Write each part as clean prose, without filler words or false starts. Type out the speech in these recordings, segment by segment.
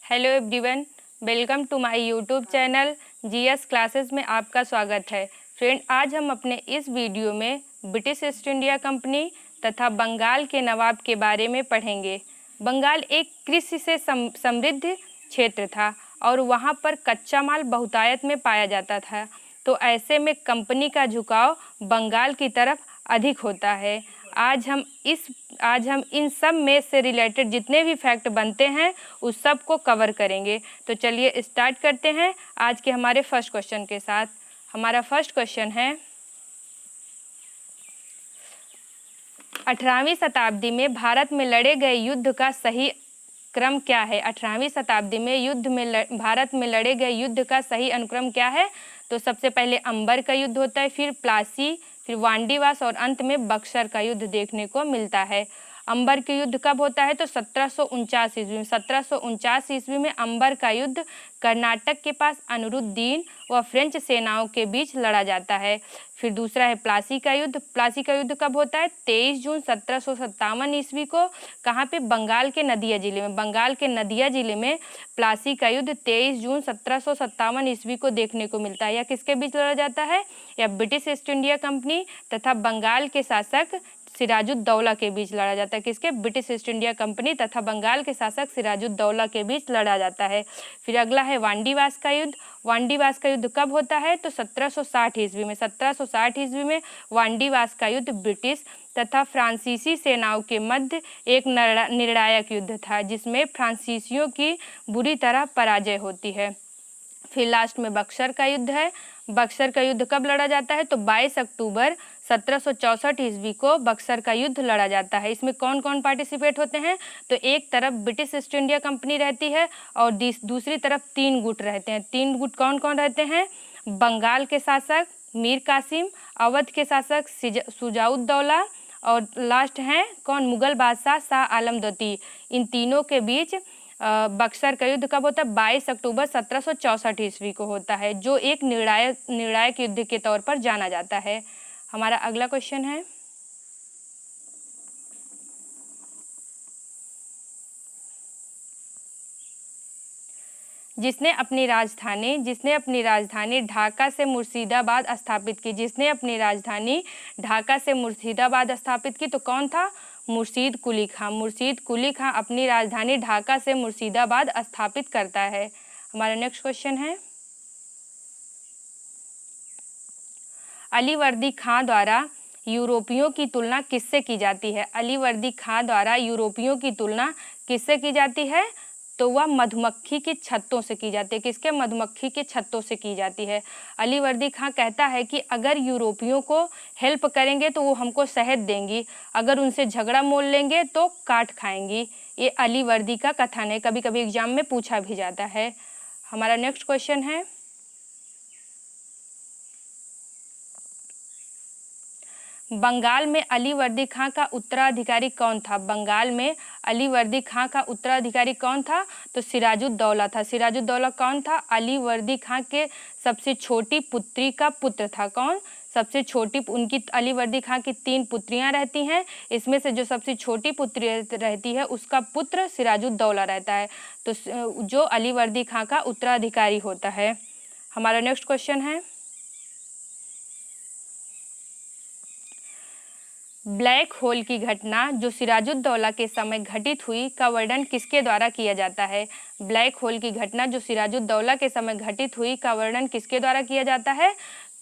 Hello everyone, welcome to my YouTube channel GS classes में आपका स्वागत है। फ्रेंड, आज हम अपने इस वीडियो में ब्रिटिश ईस्ट इंडिया कंपनी तथा बंगाल के नवाब के बारे में पढ़ेंगे। बंगाल एक कृषि से समृद्ध क्षेत्र था और वहाँ पर कच्चा माल बहुतायत में पाया जाता था, तो ऐसे में कंपनी का झुकाव बंगाल की तरफ अधिक होता है। आज हम इन सब में से रिलेटेड जितने भी फैक्ट बनते हैं उस सब को कवर करेंगे। तो चलिए स्टार्ट करते हैं आज के हमारे फर्स्ट क्वेश्चन के साथ। हमारा फर्स्ट क्वेश्चन है, 18वीं शताब्दी में भारत में लड़े गए युद्ध का सही क्रम क्या है? 18वीं शताब्दी में भारत में लड़े गए युद्ध का सही अनुक्रम क्या है? तो सबसे पहले अंबर का युद्ध होता है, फिर प्लासी, फिर वांडीवास और अंत में बक्सर का युद्ध देखने को मिलता है। अंबर के युद्ध कब होता है? तो 1749 ईस्वी में। 1749 ईस्वी में अंबर का युद्ध कर्नाटक के पास अनिरुद्दीन व फ्रेंच सेनाओं के बीच लड़ा जाता है। फिर दूसरा है प्लासी का युद्ध। प्लासी का युद्ध कब होता है? 23 जून 1757 ईस्वी को। कहाँ पे? बंगाल के नदिया जिले में। बंगाल के नदिया जिले में प्लासी का युद्ध 23 जून 1757 ईस्वी को देखने को मिलता है। यह किसके बीच लड़ा जाता है? यह ब्रिटिश ईस्ट इंडिया कंपनी तथा बंगाल के शासक सिराजुद्दौला के बीच लड़ा जाता है। किसके? ब्रिटिश ईस्ट इंडिया कंपनी तथा बंगाल के शासक सिराजुद्दौला के बीच लड़ा जाता है। फिर अगला है वांडीवास का युद्ध। वांडीवास का युद्ध कब होता है? तो 1760 ईस्वी में। 1760 ईस्वी में वांडीवास का युद्ध ब्रिटिश तथा फ्रांसीसी सेनाओं के मध्य एक निर्णायक युद्ध था, जिसमें फ्रांसीसियों की बुरी तरह पराजय होती है। फिर लास्ट में बक्सर का युद्ध है। बक्सर का युद्ध कब लड़ा जाता है? तो 22 अक्टूबर 1764 ईस्वी को बक्सर का युद्ध लड़ा जाता है। इसमें कौन कौन पार्टिसिपेट होते हैं? तो एक तरफ ब्रिटिश ईस्ट इंडिया कंपनी रहती है और दूसरी तरफ 3 गुट रहते हैं। 3 गुट कौन कौन रहते हैं? बंगाल के शासक मीर कासिम, अवध के शासक शुजाउद्दौला और लास्ट हैं कौन? मुगल बादशाह शाह आलम द्वितीय। इन तीनों के बीच बक्सर का युद्ध कब होता है? 22 अक्टूबर 1764 ईस्वी को होता है, जो एक निर्णायक युद्ध के तौर पर जाना जाता है। हमारा अगला क्वेश्चन है, जिसने अपनी राजधानी ढाका से मुर्शिदाबाद स्थापित की। जिसने अपनी राजधानी ढाका से मुर्शिदाबाद स्थापित की तो कौन था? मुर्शीद कुली खां। मुर्शीद कुली खां अपनी राजधानी ढाका से मुर्शिदाबाद स्थापित करता है। हमारा नेक्स्ट क्वेश्चन है, अलीवर्दी खां द्वारा यूरोपियों की तुलना किससे की जाती है? अलीवर्दी खां द्वारा यूरोपियों की तुलना किससे की जाती है? तो वह मधुमक्खी के छत्तों से की जाती है। किसके? मधुमक्खी के छत्तों से की जाती है। अलीवर्दी खां कहता है कि अगर यूरोपियों को हेल्प करेंगे तो वो हमको शहद देंगी, अगर उनसे झगड़ा मोल लेंगे तो काट खाएंगी। ये अलीवर्दी का कथन है, कभी कभी एग्जाम में पूछा भी जाता है। हमारा नेक्स्ट क्वेश्चन है, बंगाल में अलीवर्दी खां का उत्तराधिकारी कौन था? बंगाल में अलीवर्दी खां का उत्तराधिकारी कौन था? तो सिराजुद्दौला था। सिराजुद्दौला कौन था? अलीवर्दी खां के सबसे छोटी पुत्री का पुत्र था। कौन? सबसे छोटी, उनकी अलीवर्दी खां की 3 पुत्रियां रहती हैं, इसमें से जो सबसे छोटी पुत्री रहती है उसका पुत्र सिराजुद्दौला रहता है, तो जो अलीवर्दी खां का उत्तराधिकारी होता है। हमारा नेक्स्ट क्वेश्चन है, ब्लैक होल की घटना जो सिराजुद्दौला के समय घटित हुई का वर्णन किसके द्वारा किया जाता है? ब्लैक होल की घटना जो सिराजुद्दौला के समय घटित हुई का वर्णन किसके द्वारा किया जाता है?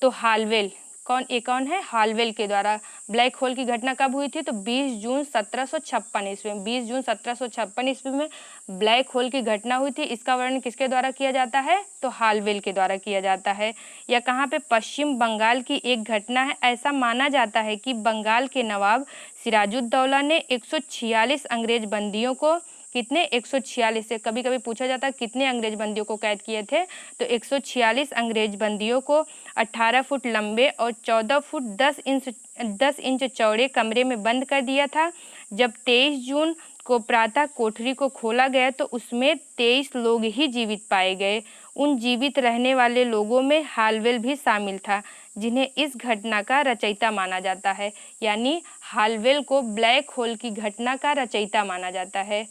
तो हालवेल। कौन है? हालवेल के द्वारा। ब्लैक होल की घटना कब हुई थी? तो 20 जून 1756 ईस्वी में। 20 जून 1756 ईस्वी में ब्लैक होल की घटना हुई थी। इसका वर्णन किसके द्वारा किया जाता है? तो हालवेल के द्वारा किया जाता है। यह कहाँ पे? पश्चिम बंगाल की एक घटना है। ऐसा माना जाता है कि बंगाल के नवाब सिराजुद्दौला ने 146 अंग्रेज बंदियों को, कितने? 146 से कभी कभी पूछा जाता है कितने अंग्रेज बंदियों को कैद किए थे, तो 146 अंग्रेज बंदियों को 18 फुट लंबे और 14 फुट 10 इंच चौड़े कमरे में बंद कर दिया था। जब 23 जून को प्रातः कोठरी को खोला गया तो उसमें 23 लोग ही जीवित पाए गए। उन जीवित रहने वाले लोगों में हालवेल भी शामिल था, जिन्हें इस घटना का रचयिता माना जाता है। यानी हालवेल को ब्लैक होल की घटना का रचयिता माना जाता है।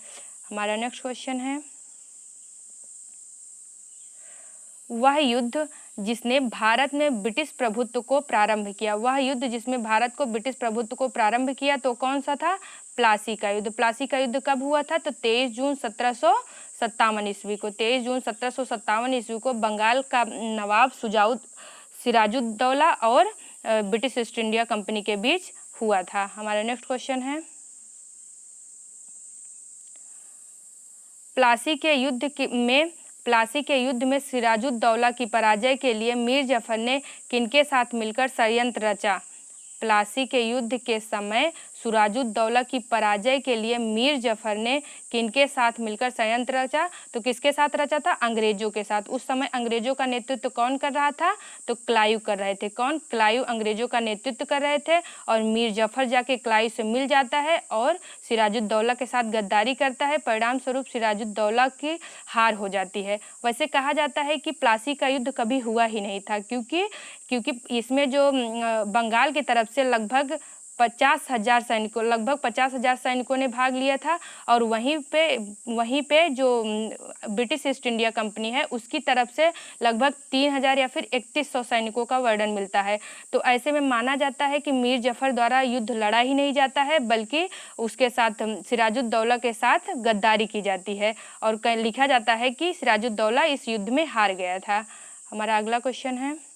हमारा नेक्स्ट क्वेश्चन है, वह युद्ध जिसने भारत में ब्रिटिश प्रभुत्व को प्रारंभ किया, वह युद्ध जिसमें भारत को ब्रिटिश प्रभुत्व को प्रारंभ किया तो कौन सा था? प्लासी का युद्ध। प्लासी का युद्ध कब हुआ था? तो 23 जून 1757 ईस्वी को। 23 जून 1757 ईस्वी को बंगाल का नवाब सिराजुद्दौला और ब्रिटिश ईस्ट इंडिया कंपनी के बीच हुआ था। हमारा नेक्स्ट क्वेश्चन है, प्लासी के युद्ध में सिराजुद्दौला की पराजय के लिए मीर जफर ने किनके साथ मिलकर षड्यंत्र रचा? प्लासी के युद्ध के समय सिराजुद्दौला की पराजय के लिए मीर जफर ने किनके साथ मिलकर षड्यंत्र रचा? तो किसके साथ रचा था? अंग्रेजों के साथ। उस समय अंग्रेजों का नेतृत्व कौन कर रहा था? तो क्लाइव कर रहे थे। कौन? क्लाइव अंग्रेजों का नेतृत्व कर रहे थे और मीर जफर जाके क्लाइव से मिल जाता है और सिराजुद्दौला के साथ गद्दारी करता है। परिणाम स्वरूप सिराजुद्दौला की हार हो जाती है। वैसे कहा जाता है कि प्लासी का युद्ध कभी हुआ ही नहीं था, क्योंकि इसमें जो बंगाल की तरफ से लगभग 50,000 सैनिकों ने भाग लिया था और वहीं पे जो ब्रिटिश ईस्ट इंडिया कंपनी है उसकी तरफ से लगभग 3,000 या फिर 3,100 सैनिकों का वर्णन मिलता है। तो ऐसे में माना जाता है कि मीर जफर द्वारा युद्ध लड़ा ही नहीं जाता है, बल्कि उसके साथ सिराजुद्दौला के साथ गद्दारी की जाती है और लिखा जाता है कि सिराजुद्दौला इस युद्ध में हार गया था। हमारा अगला क्वेश्चन है,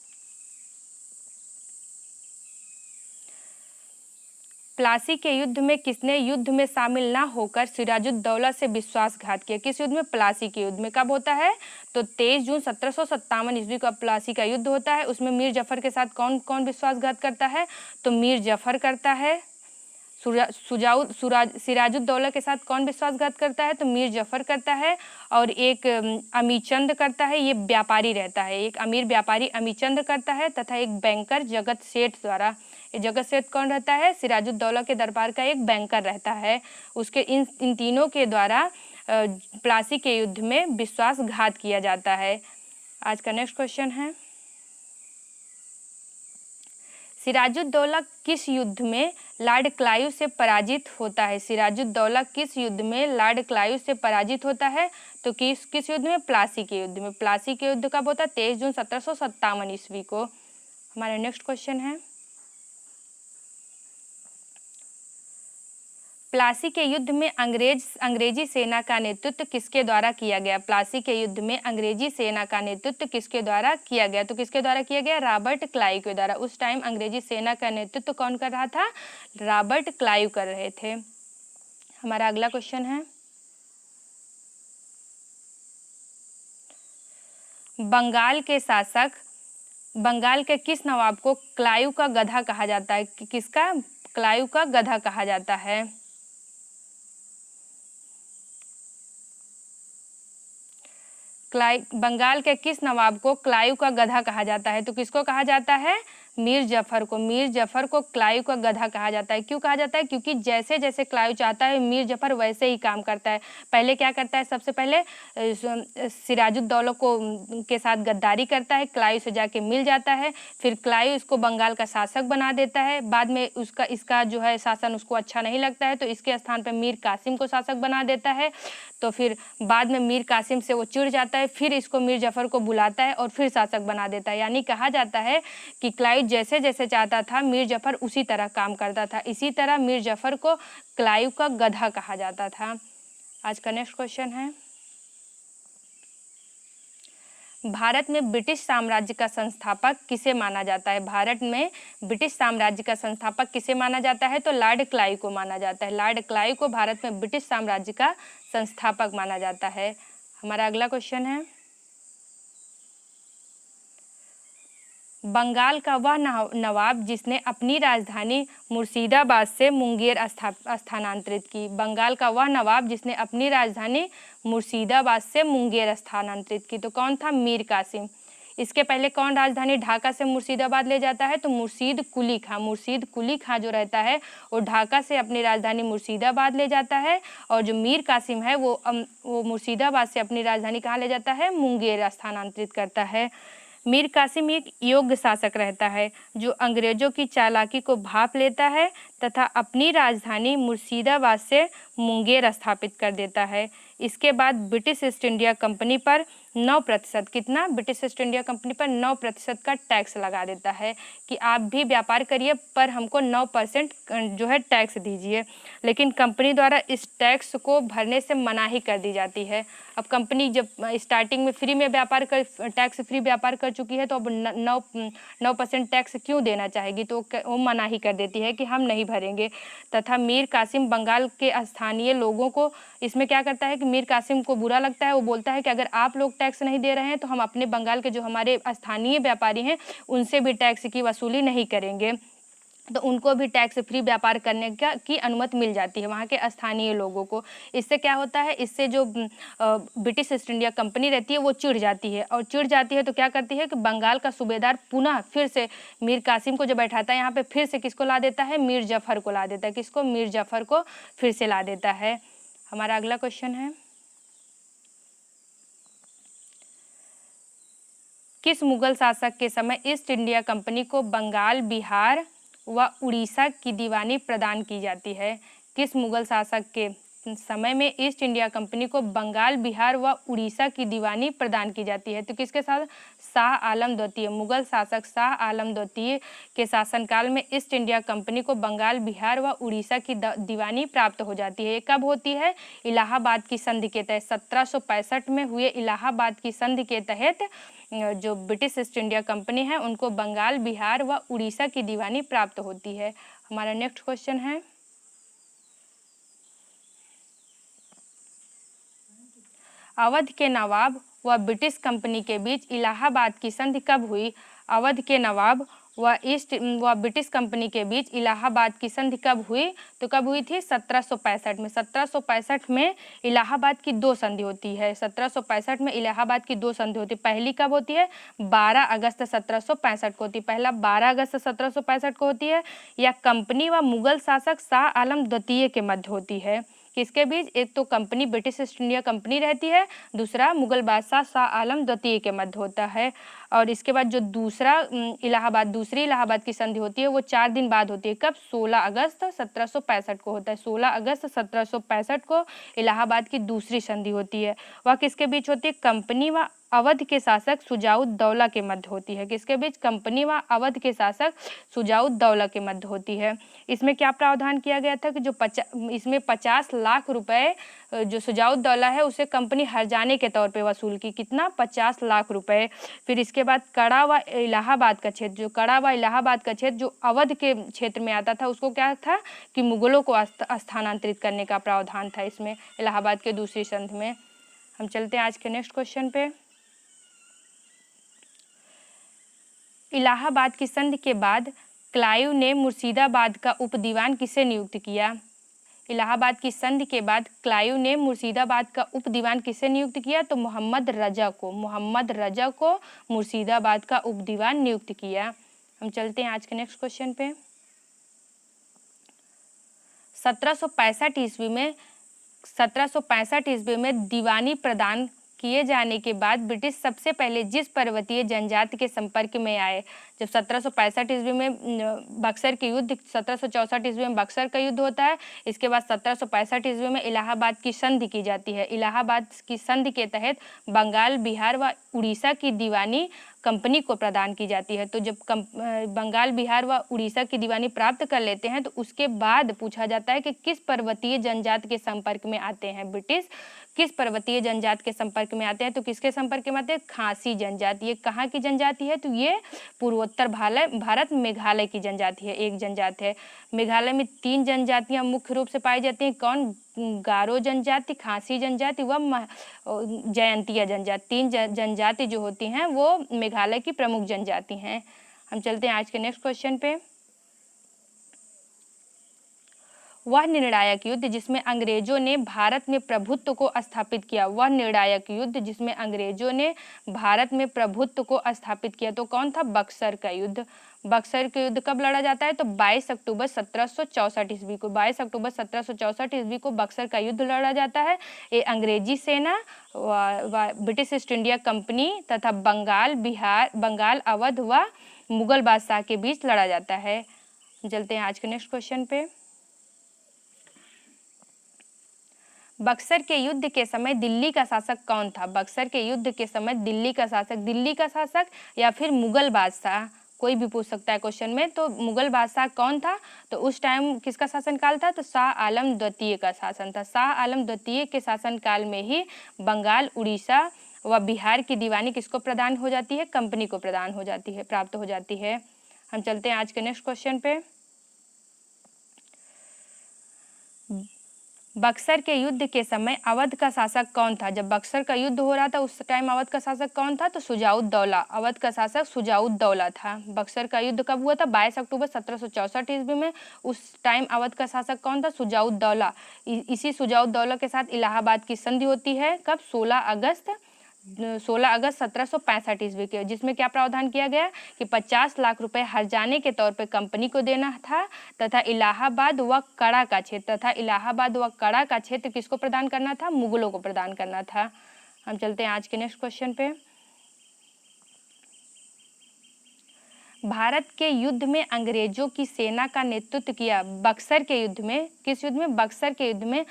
प्लासी के युद्ध में किसने युद्ध में शामिल ना होकर सिराजुद्दौला से विश्वासघात किया? किस युद्ध में? प्लासी के युद्ध में। कब होता है? तो 23 जून 1757 ईस्वी को प्लासी का युद्ध होता है। उसमें मीर जफर के साथ कौन कौन विश्वासघात करता है? तो मीर जफर करता है। सिराजुद्दौला के साथ कौन विश्वासघात करता है? तो मीर जफर करता है और एक अमीचंद करता है, ये व्यापारी रहता है, एक अमीर व्यापारी अमीचंद करता है तथा एक बैंकर जगत सेठ द्वारा। ये जगत सेठ कौन रहता है? सिराजुद्दौला के दरबार का एक बैंकर रहता है। उसके इन तीनों के द्वारा प्लासी के युद्ध में विश्वासघात किया जाता है। आज का नेक्स्ट क्वेश्चन है, सिराजुद्दौला किस युद्ध में लॉर्ड क्लाइव से पराजित होता है? सिराजुद्दौला किस युद्ध में लॉर्ड क्लाइव से पराजित होता है? तो किस युद्ध में? प्लासी के युद्ध में। प्लासी के युद्ध कब होता है? 23 जून 1757 ईस्वी को। हमारा नेक्स्ट क्वेश्चन है, प्लासी के युद्ध में अंग्रेजी सेना का नेतृत्व किसके द्वारा किया गया? प्लासी के युद्ध में अंग्रेजी सेना का नेतृत्व किसके द्वारा किया गया? तो किसके द्वारा किया गया? रॉबर्ट क्लाइव के द्वारा। उस टाइम अंग्रेजी सेना का नेतृत्व कौन कर रहा था? रॉबर्ट क्लाइव कर रहे थे। हमारा अगला क्वेश्चन है, बंगाल के किस नवाब को क्लाइव का गधा कहा जाता है? किसका? क्लाइव का गधा कहा जाता है। बंगाल के किस नवाब को क्लाइव का गधा कहा जाता है? तो किसको कहा जाता है? मीर जफर को। मीर जफर को क्लाइव का गधा कहा जाता है। क्यों कहा जाता है? क्योंकि जैसे जैसे क्लाइव चाहता है मीर जफर वैसे ही काम करता है। पहले क्या करता है? सबसे पहले सिराजुद्दौला के साथ गद्दारी करता है, क्लाइव से जाके मिल जाता है, फिर क्लाइव इसको बंगाल का शासक बना देता है। बाद में इसका जो है शासन उसको अच्छा नहीं लगता है तो इसके स्थान पर मीर कासिम को शासक बना देता है। तो फिर बाद में मीर कासिम से वो चिढ़ जाता है, फिर इसको मीर जफर को बुलाता है और फिर शासक बना देता है। यानी कहा जाता है कि क्लाइव जैसे जैसे चाहता था मीर जफर उसी तरह काम करता था। इसी तरह मीर जफर को क्लाइव का गधा कहा जाता था। आज का नेक्स्ट क्वेश्चन है, भारत में ब्रिटिश साम्राज्य का संस्थापक किसे माना जाता है? भारत में ब्रिटिश साम्राज्य का संस्थापक किसे माना जाता है? तो लॉर्ड क्लाइव को माना जाता है। लॉर्ड क्लाइव को भारत में ब्रिटिश साम्राज्य का संस्थापक माना जाता है। हमारा अगला क्वेश्चन है, बंगाल का वह नवाब जिसने अपनी राजधानी मुर्शिदाबाद से मुंगेर स्थानांतरित की। बंगाल का वह नवाब जिसने अपनी राजधानी मुर्शिदाबाद से मुंगेर स्थानांतरित की। तो कौन था? मीर कासिम। इसके पहले कौन राजधानी ढाका से मुर्शिदाबाद ले जाता है? तो मुर्शीद कुली खां। मुर्शीद कुली खां जो रहता है वो ढाका से अपनी राजधानी मुर्शिदाबाद ले जाता है और जो मीर कासिम है वो मुर्शिदाबाद से अपनी राजधानी कहाँ ले जाता है? मुंगेर स्थानांतरित करता है। मीर कासिम एक योग्य शासक रहता है जो अंग्रेजों की चालाकी को भांप लेता है तथा अपनी राजधानी मुर्शिदाबाद से मुंगेर स्थापित कर देता है। इसके बाद ब्रिटिश ईस्ट इंडिया कंपनी पर 9%, कितना, ब्रिटिश ईस्ट इंडिया कंपनी पर 9% का टैक्स लगा देता है कि आप भी व्यापार करिए पर हमको 9% जो है टैक्स दीजिए। लेकिन कंपनी द्वारा इस टैक्स को भरने से मनाही कर दी जाती है। अब कंपनी जब स्टार्टिंग में फ्री में व्यापार कर टैक्स फ्री व्यापार कर चुकी है तो अब 9% टैक्स क्यों देना चाहेगी, तो वो मनाही कर देती है कि हम नहीं भरेंगे। तथा मीर कासिम बंगाल के स्थानीय लोगों को इसमें क्या करता है कि मीर कासिम को बुरा लगता है, वो बोलता है कि अगर आप लोग टैक्स नहीं दे रहे हैं तो हम अपने बंगाल के जो हमारे स्थानीय व्यापारी हैं उनसे भी टैक्स की वसूली नहीं करेंगे। तो उनको भी टैक्स फ्री व्यापार करने की अनुमति मिल जाती है वहाँ के स्थानीय लोगों को। इससे क्या होता है, इससे जो ब्रिटिश ईस्ट इंडिया कंपनी रहती है वो चिढ़ जाती है, और चिढ़ जाती है तो क्या करती है कि बंगाल का सूबेदार पुनः फिर से मीर कासिम को जो बैठाता है यहाँ पे फिर से किसको ला देता है, मीर जफ़र को ला देता है। किसको, मीर जफ़र को फिर से ला देता है। हमारा अगला क्वेश्चन है, किस मुगल शासक के समय ईस्ट इंडिया कंपनी को बंगाल, बिहार व उड़ीसा की दीवानी प्रदान की जाती है? किस मुगल शासक के समय में ईस्ट इंडिया कंपनी को बंगाल, बिहार व उड़ीसा की दीवानी प्रदान की जाती है? तो किसके साथ, शाह आलम द्वितीय, मुगल शासक शाह आलम द्वितीय के शासनकाल में ईस्ट इंडिया कंपनी को बंगाल, बिहार व उड़ीसा की दीवानी प्राप्त हो जाती है। ये कब होती है, इलाहाबाद की संधि के तहत 1765 में हुए इलाहाबाद की संधि के तहत जो ब्रिटिश ईस्ट इंडिया कंपनी है उनको बंगाल, बिहार व उड़ीसा की दीवानी प्राप्त होती है। हमारा नेक्स्ट क्वेश्चन है, अवध के नवाब व ब्रिटिश कंपनी के बीच इलाहाबाद की संधि कब हुई? अवध के नवाब व ब्रिटिश कंपनी के बीच इलाहाबाद की संधि कब हुई? तो कब हुई थी, 1765 में। 1765 में इलाहाबाद की दो संधि होती है। 1765 में इलाहाबाद की दो संधि होती है। पहली कब होती है, 12 अगस्त 1765 को होती है। पहला 12 अगस्त 1765 को होती है, या कंपनी व मुगल शासक शाह आलम द्वितीय के मध्य होती है। किसके बीच, एक तो company British east India company रहती है, दूसरा मुगल बादशाह शाह आलम द्वितीय के मध्य होता है। और इसके बाद जो दूसरी इलाहाबाद की संधि होती है वो 4 दिन बाद होती है। कब, 16 अगस्त 1765 को होता है। 16 अगस्त 1765 को इलाहाबाद की दूसरी संधि होती है। वह किसके बीच होती है, कंपनी व अवध के शासक शुजाउद्दौला के मध्य होती है। किसके बीच, कंपनी व अवध के शासक शुजाउद्दौला के मध्य होती है। इसमें क्या प्रावधान किया गया था कि जो इसमें 50 लाख रुपए जो शुजाउद्दौला है उसे कंपनी हर्जाने के तौर पे वसूल की। कितना, 50 लाख रुपए। फिर इसके बाद कड़ा व इलाहाबाद का क्षेत्र, जो कड़ा व इलाहाबाद का क्षेत्र जो अवध के क्षेत्र में आता था उसको क्या था कि मुगलों को स्थानांतरित करने का प्रावधान था इसमें, इलाहाबाद के दूसरी संधि में। हम चलते हैं आज के नेक्स्ट क्वेश्चन पे। इलाहाबाद की संधि के बाद क्लाइव ने मुर्शिदाबाद का उपदीवान किसे नियुक्त किया? इलाहाबाद की संधि के बाद क्लाइव ने मुर्शिदाबाद का उपदीवान किसे नियुक्त किया? तो मोहम्मद रजा को मुर्शिदाबाद का उपदीवान नियुक्त किया। हम चलते हैं आज के नेक्स्ट क्वेश्चन पे। 1765 ईस्वी में दीवानी प्रदान किए जाने के बाद ब्रिटिश सबसे पहले जिस पर्वतीय जनजाति के संपर्क में आए, जब 1765 ईस्वी में बक्सर के युद्ध, 1764 ईस्वी में बक्सर का युद्ध होता है, इसके बाद 1765 ईस्वी में इलाहाबाद की संधि की जाती है। इलाहाबाद की संधि के तहत बंगाल, बिहार व उड़ीसा की दीवानी कंपनी को प्रदान की जाती है। तो जब बंगाल, बिहार व उड़ीसा की दीवानी प्राप्त कर लेते हैं तो उसके बाद पूछा जाता है कि किस पर्वतीय जनजाति के संपर्क में आते हैं ब्रिटिश, किस पर्वतीय जनजाति के संपर्क में आते हैं? तो किसके संपर्क में आते हैं, खासी जनजाति। ये कहाँ की जनजाति है, तो ये पूर्वोत्तर भारत मेघालय की जनजाति है, एक जनजाति है। मेघालय में 3 जनजातियां मुख्य रूप से पाई जाती हैं। कौन, गारो जनजाति, खासी जनजाति व जयंतिया जनजाति। 3 जनजाति जो होती हैं वो मेघालय की प्रमुख जनजाति हैं। हम चलते हैं आज के नेक्स्ट क्वेश्चन पे। वह निर्णायक युद्ध जिसमें अंग्रेजों ने भारत में प्रभुत्व को स्थापित किया, वह निर्णायक युद्ध जिसमें अंग्रेजों ने भारत में प्रभुत्व को स्थापित किया, तो कौन था, बक्सर का युद्ध। बक्सर का युद्ध कब लड़ा जाता है, तो 22 अक्टूबर 1764 ईस्वी को, 22 अक्टूबर 1764 ईस्वी को बक्सर का युद्ध लड़ा जाता है। ये अंग्रेजी सेना व ब्रिटिश ईस्ट इंडिया कंपनी तथा बंगाल, अवध व मुगल बादशाह के बीच लड़ा जाता है। चलते हैं आज के नेक्स्ट क्वेश्चन पे। बक्सर के युद्ध के समय दिल्ली का शासक कौन था? बक्सर के युद्ध के समय दिल्ली का शासक या फिर मुगल बादशाह, कोई भी पूछ सकता है क्वेश्चन में। तो मुगल बादशाह कौन था? तो उस टाइम किसका शासनकाल था? तो शाह आलम द्वितीय का शासन था। शाह आलम द्वितीय के शासनकाल में ही बंगाल, उड़ीसा व बिहार की दीवानी किसको प्रदान हो जाती है? कंपनी को प्रदान हो जाती है, प्राप्त हो जाती है। हम चलते हैं आज के नेक्स्ट क्वेश्चन पे। बक्सर के युद्ध के समय अवध का शासक कौन था? जब बक्सर का युद्ध हो रहा था उस टाइम अवध का शासक कौन था? तो शुजाउद्दौला। अवध का शासक शुजाउद्दौला था। बक्सर का युद्ध कब हुआ था? 22 अक्टूबर 1764 ईस्वी में। उस टाइम अवध का शासक कौन था? शुजाउद्दौला। इसी शुजाउद्दौला के साथ इलाहाबाद की संधि होती है कब? 16 अगस्त 1765 ईस्वी के, जिसमें क्या प्रावधान किया गया कि 50 लाख रुपए हर्जाने के तौर पे कंपनी को देना था तथा इलाहाबाद व कड़ा का क्षेत्र किसको प्रदान करना था? मुगलों को प्रदान करना था। हम चलते हैं आज के नेक्स्ट क्वेश्चन पे। भारत के युद्ध में अंग्रेजों की सेना का नेतृत्व किया। बक्सर के युद्ध में, किस युद्ध में? बक्सर के युद्ध में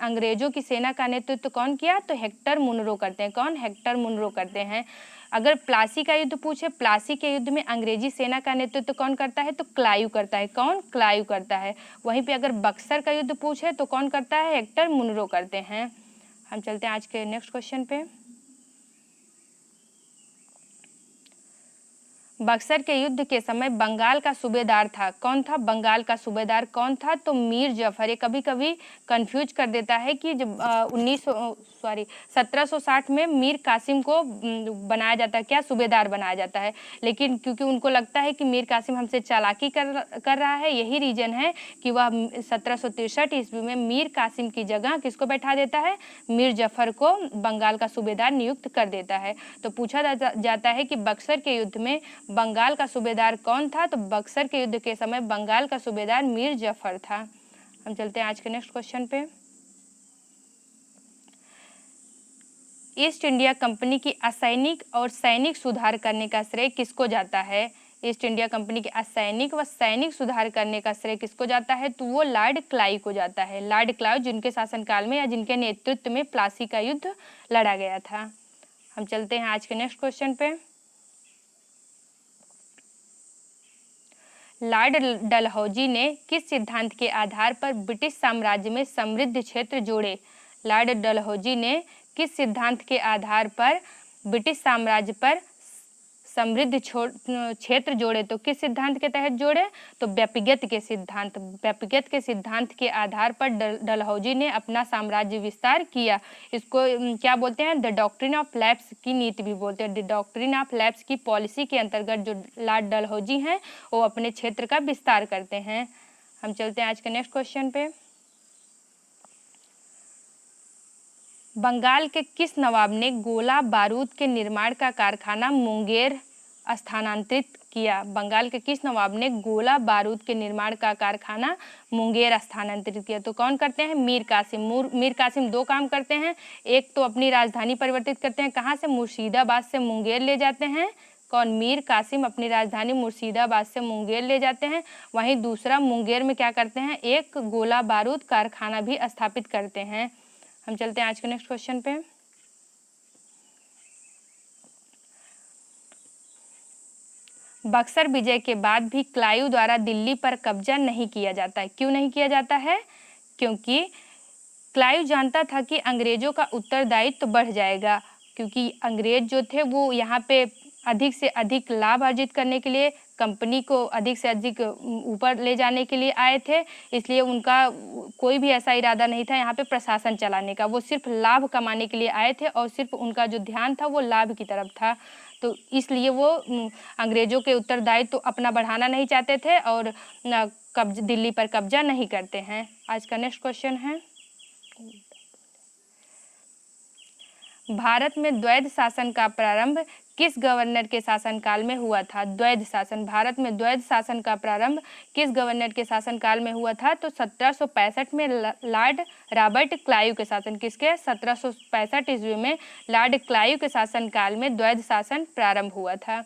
अंग्रेजों की सेना का नेतृत्व कौन किया? तो हेक्टर मुनरो करते हैं। कौन? हेक्टर मुनरो करते हैं। अगर प्लासी का युद्ध पूछे, प्लासी के युद्ध में अंग्रेजी सेना का नेतृत्व कौन करता है? तो क्लाइव करता है। कौन? क्लाइव करता है। वहीं पे अगर बक्सर का युद्ध पूछे तो कौन करता है? हेक्टर मुनरो करते हैं। हम चलते हैं आज के नेक्स्ट क्वेश्चन पे। बक्सर के युद्ध के समय बंगाल का सूबेदार था। कौन था? बंगाल का सूबेदार कौन था? तो मीर जफर। ये कभी कभी कंफ्यूज कर देता है कि जब 1760 में मीर कासिम को बनाया जाता है, क्या सूबेदार बनाया जाता है, लेकिन क्योंकि उनको लगता है कि मीर कासिम हमसे चालाकी कर रहा है, यही रीजन है कि वह 1763 ईस्वी में मीर कासिम की जगह किसको बैठा देता है? मीर जफर को बंगाल का सूबेदार नियुक्त कर देता है। तो पूछा जाता है कि बक्सर के युद्ध में बंगाल का सूबेदार कौन था? तो बक्सर के युद्ध के समय बंगाल का सूबेदार मीर जफर था। हम चलते हैं आज के नेक्स्ट क्वेश्चन पे। ईस्ट इंडिया कंपनी की असैनिक और सैनिक सुधार करने का श्रेय किसको जाता है? ईस्ट इंडिया कंपनी के असैनिक व सैनिक सुधार करने का श्रेय किसको जाता है? तो वो लॉर्ड क्लाइव को जाता है। लॉर्ड क्लाइव, जिनके शासनकाल में या जिनके नेतृत्व में प्लासी का युद्ध लड़ा गया था। हम चलते हैं आज के नेक्स्ट क्वेश्चन पे। लॉर्ड डलहौजी ने किस सिद्धांत के आधार पर ब्रिटिश साम्राज्य में समृद्ध क्षेत्र जोड़े? लॉर्ड डलहौजी ने किस सिद्धांत के आधार पर ब्रिटिश साम्राज्य पर समृद्ध क्षेत्र जोड़े? तो किस सिद्धांत के तहत जोड़े? तो व्यक्तिगत के सिद्धांत के आधार पर डलहौजी ने अपना साम्राज्य विस्तार किया। इसको क्या बोलते हैं? द डॉक्ट्रिन ऑफ लैप्स की नीति भी बोलते हैं। द डॉक्ट्रिन ऑफ लैप्स की पॉलिसी के अंतर्गत जो लॉर्ड डलहौजी हैं वो अपने क्षेत्र का विस्तार करते हैं। हम चलते हैं आज के नेक्स्ट क्वेश्चन पे। बंगाल के किस नवाब ने गोला बारूद के निर्माण का कारखाना मुंगेर स्थानांतरित किया? बंगाल के किस नवाब ने गोला बारूद के निर्माण का कारखाना मुंगेर स्थानांतरित किया? तो कौन करते हैं? मीर कासिम। मीर कासिम दो काम करते हैं। एक तो अपनी राजधानी परिवर्तित करते हैं, कहाँ से? मुर्शिदाबाद से मुंगेर ले जाते हैं। कौन? मीर कासिम अपनी राजधानी मुर्शिदाबाद से मुंगेर ले जाते हैं। वहीं दूसरा, मुंगेर में क्या करते हैं? एक गोला बारूद कारखाना भी स्थापित करते हैं। हम चलते हैं आज के नेक्स्ट क्वेश्चन पे। बक्सर विजय के बाद भी क्लाइव द्वारा दिल्ली पर कब्जा नहीं किया जाता है। क्यों नहीं किया जाता है? क्योंकि क्लाइव जानता था कि अंग्रेजों का उत्तरदायित्व बढ़ जाएगा, क्योंकि अंग्रेज जो थे वो यहाँ पे अधिक से अधिक लाभ अर्जित करने के लिए, कंपनी को अधिक से अधिक ऊपर ले जाने के लिए आए थे। इसलिए उनका कोई भी ऐसा इरादा नहीं था यहाँ पे प्रशासन चलाने का। वो सिर्फ लाभ कमाने के लिए आए थे और सिर्फ उनका जो ध्यान था वो लाभ की तरफ था। तो इसलिए वो अंग्रेजों के उत्तरदायित्व तो अपना बढ़ाना नहीं चाहते थे और दिल्ली पर कब्जा नहीं करते हैं। आज का नेक्स्ट क्वेश्चन है, भारत में द्वैध शासन का प्रारंभ किस गवर्नर के शासनकाल में हुआ था? द्वैध शासन, भारत में द्वैध शासन का प्रारंभ किस गवर्नर के शासनकाल में हुआ था? तो 1765 में लॉर्ड रॉबर्ट क्लाइव के शासन, किसके? 1765 ईस्वी में लॉर्ड क्लाइव के शासनकाल में द्वैध शासन प्रारंभ हुआ था।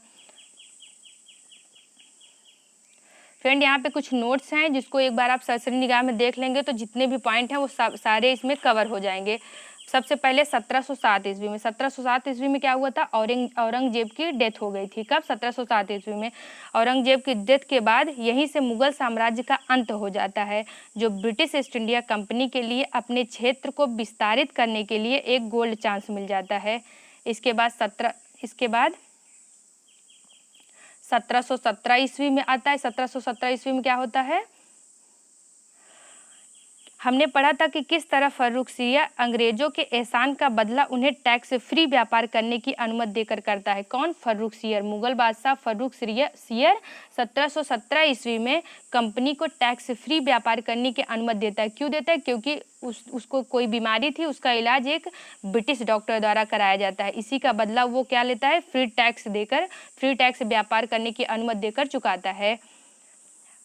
फ्रेंड यहाँ पे कुछ नोट्स हैं जिसको एक बार आप सरसरी निगाह में देख लेंगे तो जितने भी पॉइंट हैं वो सारे इसमें कवर हो जाएंगे। सबसे पहले 1707 ईस्वी में, 1707 ईस्वी में क्या हुआ था, औरंगजेब की डेथ हो गई थी। कब? 1707 ईस्वी में। औरंगजेब की डेथ के बाद यहीं से मुगल साम्राज्य का अंत हो जाता है, जो ब्रिटिश ईस्ट इंडिया कंपनी के लिए अपने क्षेत्र को विस्तारित करने के लिए एक गोल्ड चांस मिल जाता है। इसके बाद 1717 ईस्वी में आता है। 1717 ईस्वी में क्या होता है, हमने पढ़ा था कि किस तरह फर्रुखसिया अंग्रेजों के एहसान का बदला उन्हें टैक्स फ्री व्यापार करने की अनुमति देकर करता है। कौन? फर्रुखसियर, मुगल बादशाह फर्रुखसियर 1717 ईस्वी में कंपनी को टैक्स फ्री व्यापार करने की अनुमति देता है। क्यों देता है? क्योंकि उसको कोई बीमारी थी, उसका इलाज एक ब्रिटिश डॉक्टर द्वारा कराया जाता है। इसी का बदला वो क्या लेता है, फ्री टैक्स व्यापार करने की अनुमति देकर चुकाता है।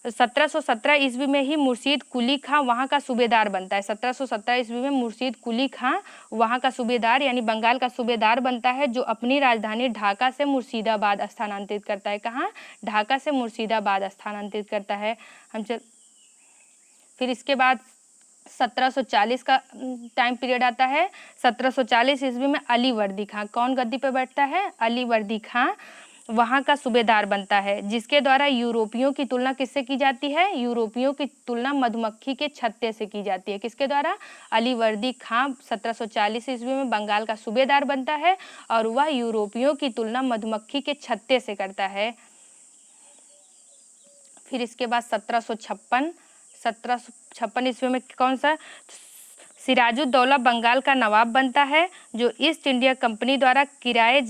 1717 ईस्वी में ही मुर्शीद कुली खां वहाँ का सूबेदार बनता है। 1717 ईस्वी में मुर्शीद कुली खां वहाँ का सूबेदार यानी बंगाल का सूबेदार बनता है, जो अपनी राजधानी ढाका से मुर्शिदाबाद स्थानांतरित करता है। कहाँ? ढाका से मुर्शिदाबाद स्थानांतरित करता है। फिर इसके बाद 1740 का टाइम पीरियड आता है। 1740 ईस्वी में अली वर्दी खां, कौन गद्दी पे बैठता है? अली वर्दी खां वहाँ का सूबेदार बनता है, जिसके द्वारा यूरोपियों की तुलना किससे की जाती है? यूरोपियों की तुलना मधुमक्खी के छत्ते से की जाती है। किसके द्वारा? अली वर्दी खां 1740 ईस्वी में बंगाल का सूबेदार बनता है और वह यूरोपियों की तुलना मधुमक्खी के छत्ते से करता है। फिर इसके बाद 1756 ईस्वी में कौन सा? सिराजुद्दौला बंगाल का नवाब बनता है, जो ईस्ट इंडिया कंपनी द्वारा कराए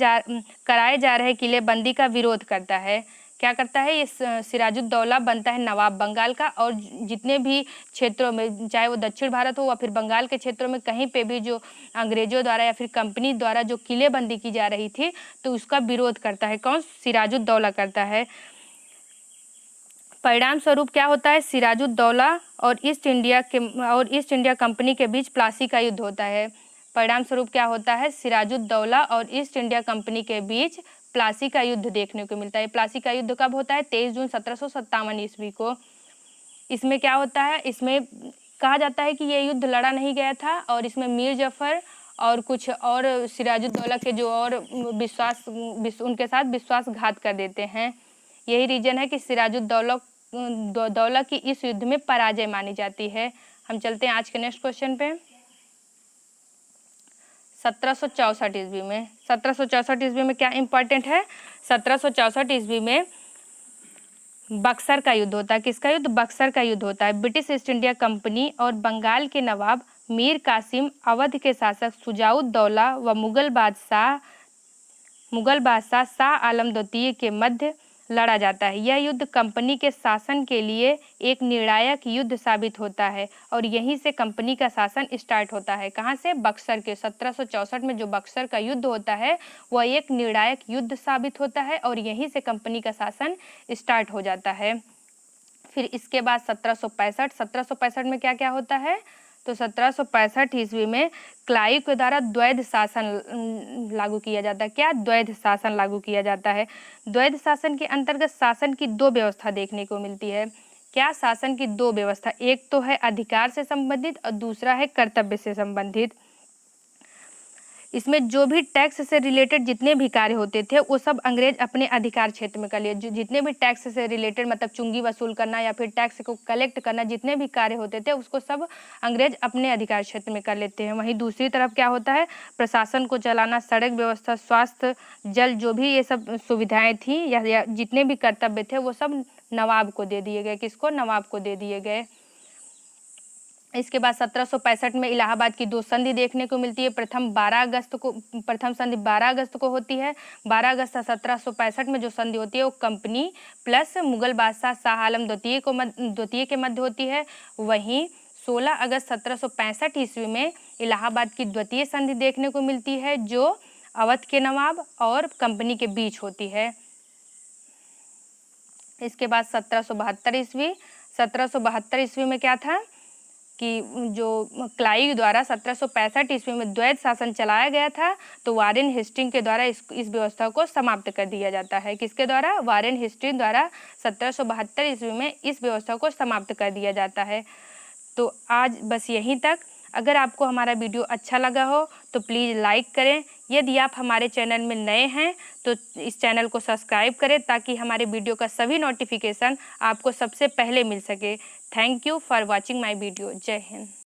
जा रहे किलेबंदी का विरोध करता है। क्या करता है? ये सिराजुद्दौला बनता है नवाब बंगाल का, और जितने भी क्षेत्रों में, चाहे वो दक्षिण भारत हो या फिर बंगाल के क्षेत्रों में, कहीं पे भी जो अंग्रेजों द्वारा या फिर कंपनी द्वारा जो किलेबंदी की जा रही थी तो उसका विरोध करता है। कौन? सिराजुद्दौला करता है। परिणाम स्वरूप क्या होता है? सिराजुद्दौला और ईस्ट इंडिया कंपनी के बीच प्लासी का युद्ध होता है। परिणाम स्वरूप क्या होता है? सिराजुद्दौला और ईस्ट इंडिया कंपनी के बीच प्लासी का युद्ध देखने को मिलता है। प्लासी का युद्ध कब होता है? 23 जून 1757 ईस्वी को। इसमें क्या होता है? इसमें कहा जाता है कि ये युद्ध लड़ा नहीं गया था, और इसमें मीर जफर और कुछ और सिराजुद्दौला के जो और उनके साथ विश्वासघात कर देते हैं। यही रीजन है कि सिराजुद्दौला की इस युद्ध में पराजय मानी जाती है। हम चलते हैं आज के नेक्स्ट क्वेश्चन पे। 1764 ईस्वी में, 1764 ईस्वी में क्या इंपॉर्टेंट है? 1764 ईस्वी में बक्सर का युद्ध होता है। किसका युद्ध? बक्सर का युद्ध होता है। ब्रिटिश ईस्ट इंडिया कंपनी और बंगाल के नवाब मीर कासिम, अवध के शासक शुजाउद्दौला व मुगल बादशाह शाह आलम द्वितीय के मध्य लड़ा जाता है। यह युद्ध कंपनी के शासन के लिए एक निर्णायक युद्ध साबित होता है, और यहीं से कंपनी का शासन स्टार्ट होता है। कहाँ से? बक्सर के। 1764 में जो बक्सर का युद्ध होता है वह एक निर्णायक युद्ध साबित होता है, और यहीं से कंपनी का शासन स्टार्ट हो जाता है। फिर इसके बाद 1765 में क्या क्या होता है? तो 1765 ईस्वी में क्लाइव के द्वारा द्वैध शासन लागू किया जाता है। क्या? द्वैध शासन लागू किया जाता है। द्वैध शासन के अंतर्गत शासन की दो व्यवस्था देखने को मिलती है। क्या? शासन की दो व्यवस्था, एक तो है अधिकार से संबंधित और दूसरा है कर्तव्य से संबंधित। इसमें जो भी टैक्स से रिलेटेड जितने भी कार्य होते थे वो सब अंग्रेज अपने अधिकार क्षेत्र में कर लिए। जितने भी टैक्स से रिलेटेड, मतलब चुंगी वसूल करना या फिर टैक्स को कलेक्ट करना, जितने भी कार्य होते थे उसको सब अंग्रेज अपने अधिकार क्षेत्र में कर लेते हैं। वहीं दूसरी तरफ क्या होता है? प्रशासन को चलाना, सड़क व्यवस्था, स्वास्थ्य, जल, जो भी ये सब सुविधाएं थी या जितने भी कर्तव्य थे वो सब नवाब को दे दिए गए। किसको? नवाब को दे दिए गए। इसके बाद 1765 में इलाहाबाद की दो संधि देखने को मिलती है। प्रथम संधि 12 अगस्त को होती है। 12 अगस्त 1765 में जो संधि होती है वो कंपनी प्लस मुगल बादशाह शाह आलम द्वितीय के मध्य होती है। वहीं 16 अगस्त 1765 ईस्वी में इलाहाबाद की द्वितीय संधि देखने को मिलती है, जो अवध के नवाब और कंपनी के बीच होती है। इसके बाद 1772 ईस्वी में क्या था? कि जो क्लाइव द्वारा 1765 ईस्वी में द्वैध शासन चलाया गया था, तो वारेन हेस्टिंग के द्वारा इस व्यवस्था को समाप्त कर दिया जाता है। किसके द्वारा? वारेन हेस्टिंग द्वारा 1772 ईस्वी में इस व्यवस्था को समाप्त कर दिया जाता है। तो आज बस यहीं तक। अगर आपको हमारा वीडियो अच्छा लगा हो तो प्लीज़ लाइक करें। यदि आप हमारे चैनल में नए हैं तो इस चैनल को सब्सक्राइब करें ताकि हमारे वीडियो का सभी नोटिफिकेशन आपको सबसे पहले मिल सके। Thank you for watching my video. जय हिंद।